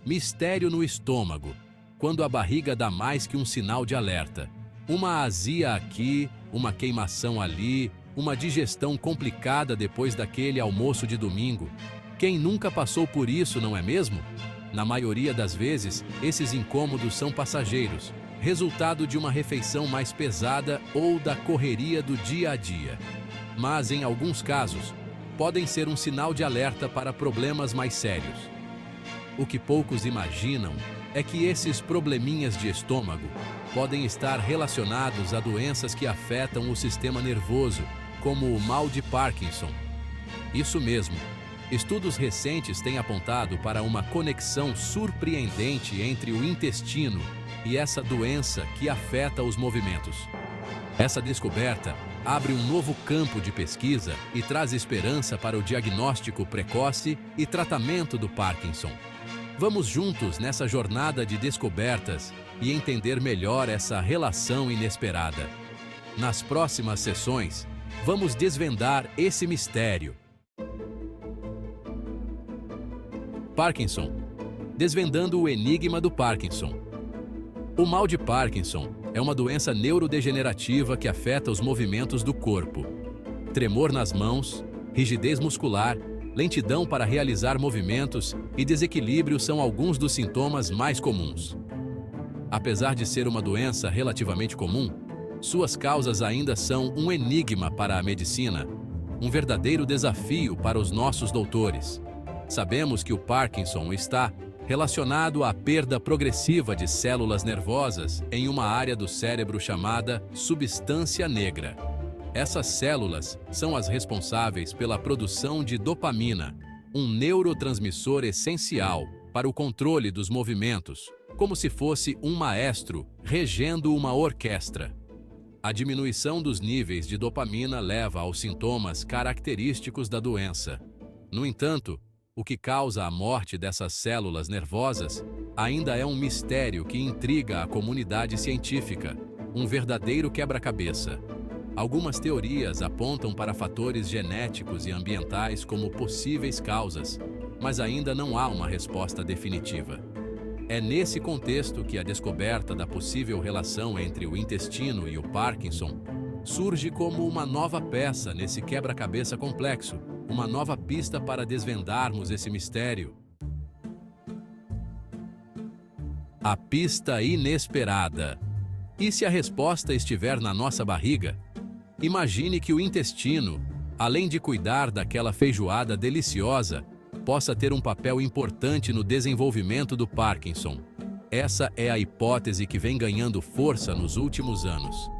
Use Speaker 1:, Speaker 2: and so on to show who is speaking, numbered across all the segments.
Speaker 1: mistério no estômago, quando a barriga dá mais que um sinal de alerta. Uma azia aqui, uma queimação ali, uma digestão complicada depois daquele almoço de domingo. Quem nunca passou por isso, não é mesmo? Na maioria das vezes, esses incômodos são passageiros, resultado de uma refeição mais pesada ou da correria do dia a dia. Mas, em alguns casos, podem ser um sinal de alerta para problemas mais sérios. O que poucos imaginam é que esses probleminhas de estômago podem estar relacionados a doenças que afetam o sistema nervoso, como o mal de Parkinson. Isso mesmo, estudos recentes têm apontado para uma conexão surpreendente entre o intestino e essa doença que afeta os movimentos. Essa descoberta abre um novo campo de pesquisa e traz esperança para o diagnóstico precoce e tratamento do Parkinson. Vamos juntos nessa jornada de descobertas e entender melhor essa relação inesperada. Nas próximas sessões, vamos desvendar esse mistério. Parkinson. Desvendando o enigma do Parkinson. O mal de Parkinson é uma doença neurodegenerativa que afeta os movimentos do corpo. Tremor nas mãos, rigidez muscular, lentidão para realizar movimentos e desequilíbrio são alguns dos sintomas mais comuns. Apesar de ser uma doença relativamente comum, suas causas ainda são um enigma para a medicina, um verdadeiro desafio para os nossos doutores. Sabemos que o Parkinson está relacionado à perda progressiva de células nervosas em uma área do cérebro chamada substância negra. Essas células são as responsáveis pela produção de dopamina, um neurotransmissor essencial para o controle dos movimentos, como se fosse um maestro regendo uma orquestra. A diminuição dos níveis de dopamina leva aos sintomas característicos da doença. No entanto, o que causa a morte dessas células nervosas ainda é um mistério que intriga a comunidade científica, um verdadeiro quebra-cabeça. Algumas teorias apontam para fatores genéticos e ambientais como possíveis causas, mas ainda não há uma resposta definitiva. É nesse contexto que a descoberta da possível relação entre o intestino e o Parkinson surge como uma nova peça nesse quebra-cabeça complexo, uma nova pista para desvendarmos esse mistério. A pista inesperada. E se a resposta estiver na nossa barriga? Imagine que o intestino, além de cuidar daquela feijoada deliciosa, possa ter um papel importante no desenvolvimento do Parkinson. Essa é a hipótese que vem ganhando força nos últimos anos.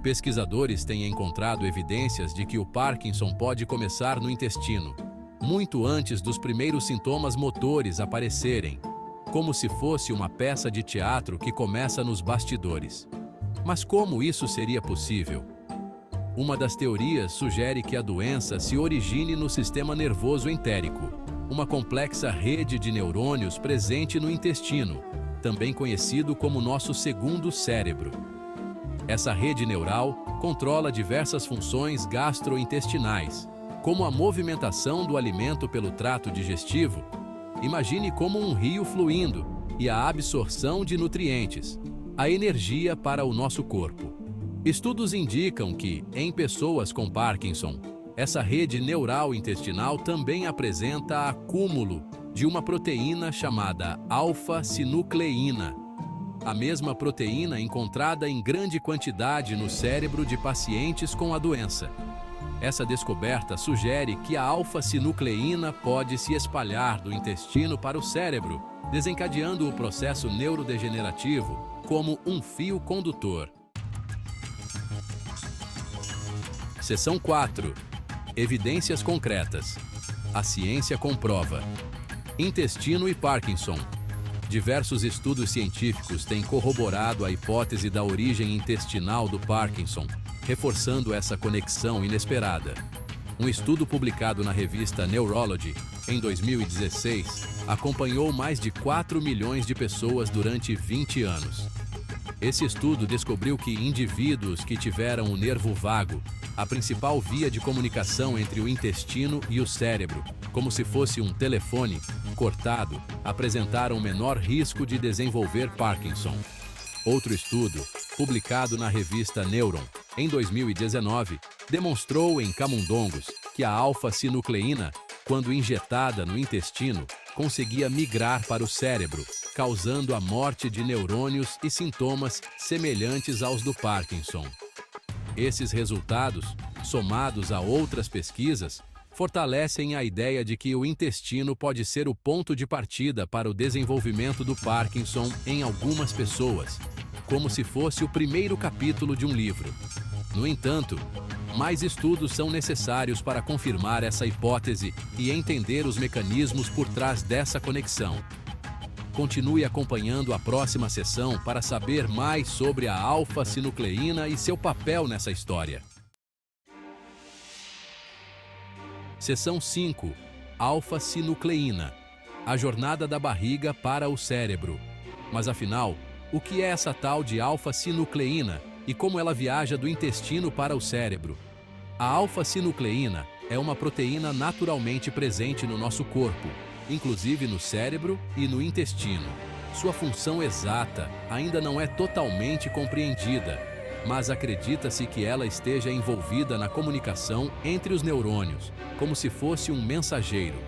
Speaker 1: Pesquisadores têm encontrado evidências de que o Parkinson pode começar no intestino, muito antes dos primeiros sintomas motores aparecerem, como se fosse uma peça de teatro que começa nos bastidores. Mas como isso seria possível? Uma das teorias sugere que a doença se origine no sistema nervoso entérico, uma complexa rede de neurônios presente no intestino, também conhecido como nosso segundo cérebro. Essa rede neural controla diversas funções gastrointestinais, como a movimentação do alimento pelo trato digestivo. Imagine como um rio fluindo e a absorção de nutrientes, a energia para o nosso corpo. Estudos indicam que, em pessoas com Parkinson, essa rede neural intestinal também apresenta acúmulo de uma proteína chamada alfa-sinucleína, a mesma proteína encontrada em grande quantidade no cérebro de pacientes com a doença. Essa descoberta sugere que a alfa-sinucleína pode se espalhar do intestino para o cérebro, desencadeando o processo neurodegenerativo como um fio condutor. Seção 4. Evidências concretas. A ciência comprova. Intestino e Parkinson. Diversos estudos científicos têm corroborado a hipótese da origem intestinal do Parkinson, reforçando essa conexão inesperada. Um estudo publicado na revista Neurology, em 2016, acompanhou mais de 4 milhões de pessoas durante 20 anos. Esse estudo descobriu que indivíduos que tiveram o nervo vago, a principal via de comunicação entre o intestino e o cérebro, como se fosse um telefone, cortado, apresentaram menor risco de desenvolver Parkinson. Outro estudo, publicado na revista Neuron, em 2019, demonstrou em camundongos que a alfa-sinucleína, quando injetada no intestino, conseguia migrar para o cérebro, causando a morte de neurônios e sintomas semelhantes aos do Parkinson. Esses resultados, somados a outras pesquisas, fortalecem a ideia de que o intestino pode ser o ponto de partida para o desenvolvimento do Parkinson em algumas pessoas, como se fosse o primeiro capítulo de um livro. No entanto, mais estudos são necessários para confirmar essa hipótese e entender os mecanismos por trás dessa conexão. Continue acompanhando a próxima sessão para saber mais sobre a alfa-sinucleína e seu papel nessa história. Seção 5. Alfa-sinucleína. A jornada da barriga para o cérebro. Mas afinal, o que é essa tal de alfa-sinucleína e como ela viaja do intestino para o cérebro? A alfa-sinucleína é uma proteína naturalmente presente no nosso corpo, inclusive no cérebro e no intestino. Sua função exata ainda não é totalmente compreendida, mas acredita-se que ela esteja envolvida na comunicação entre os neurônios, como se fosse um mensageiro.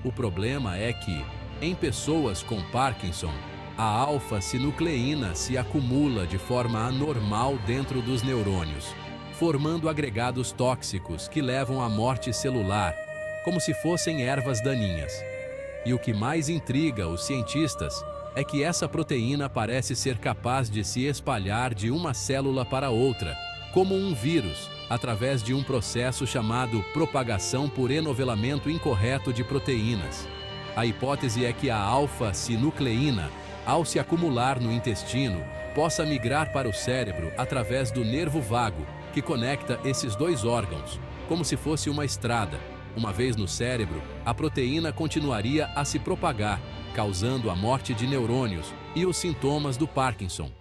Speaker 1: O problema é que, em pessoas com Parkinson, a alfa-sinucleína se acumula de forma anormal dentro dos neurônios, formando agregados tóxicos que levam à morte celular, como se fossem ervas daninhas. E o que mais intriga os cientistas é que essa proteína parece ser capaz de se espalhar de uma célula para outra, como um vírus, através de um processo chamado propagação por enovelamento incorreto de proteínas. A hipótese é que a alfa-sinucleína, ao se acumular no intestino, possa migrar para o cérebro através do nervo vago, que conecta esses dois órgãos, como se fosse uma estrada. Uma vez no cérebro, a proteína continuaria a se propagar, causando a morte de neurônios e os sintomas do Parkinson.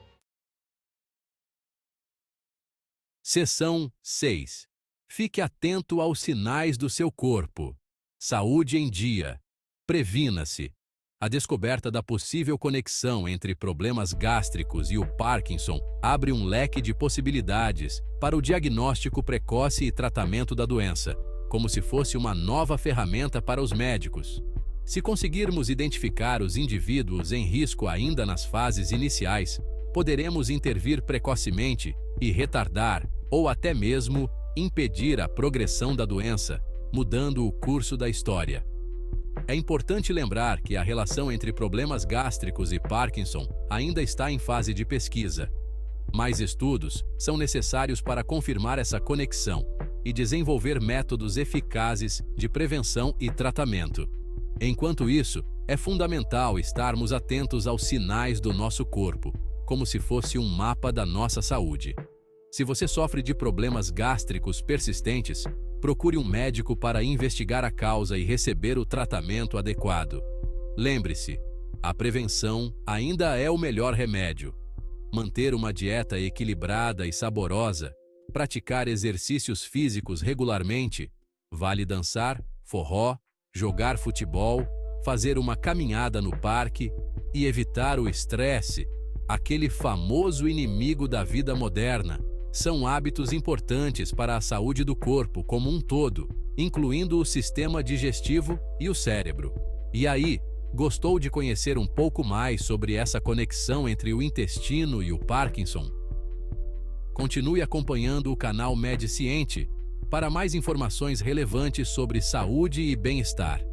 Speaker 1: Seção 6. Fique atento aos sinais do seu corpo. Saúde em dia. Previna-se. A descoberta da possível conexão entre problemas gástricos e o Parkinson abre um leque de possibilidades para o diagnóstico precoce e tratamento da doença, como se fosse uma nova ferramenta para os médicos. Se conseguirmos identificar os indivíduos em risco ainda nas fases iniciais, poderemos intervir precocemente e retardar, ou até mesmo impedir a progressão da doença, mudando o curso da história. É importante lembrar que a relação entre problemas gástricos e Parkinson ainda está em fase de pesquisa. Mais estudos são necessários para confirmar essa conexão e desenvolver métodos eficazes de prevenção e tratamento. Enquanto isso, é fundamental estarmos atentos aos sinais do nosso corpo, como se fosse um mapa da nossa saúde. Se você sofre de problemas gástricos persistentes, procure um médico para investigar a causa e receber o tratamento adequado. Lembre-se, a prevenção ainda é o melhor remédio. Manter uma dieta equilibrada e saborosa, praticar exercícios físicos regularmente, vale dançar, forró, jogar futebol, fazer uma caminhada no parque e evitar o estresse, aquele famoso inimigo da vida moderna, são hábitos importantes para a saúde do corpo como um todo, incluindo o sistema digestivo e o cérebro. E aí, gostou de conhecer um pouco mais sobre essa conexão entre o intestino e o Parkinson? Continue acompanhando o canal Mediciente para mais informações relevantes sobre saúde e bem-estar.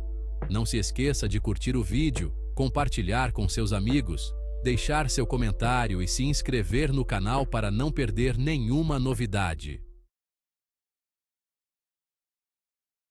Speaker 1: Não se esqueça de curtir o vídeo, compartilhar com seus amigos, deixar seu comentário e se inscrever no canal para não perder nenhuma novidade.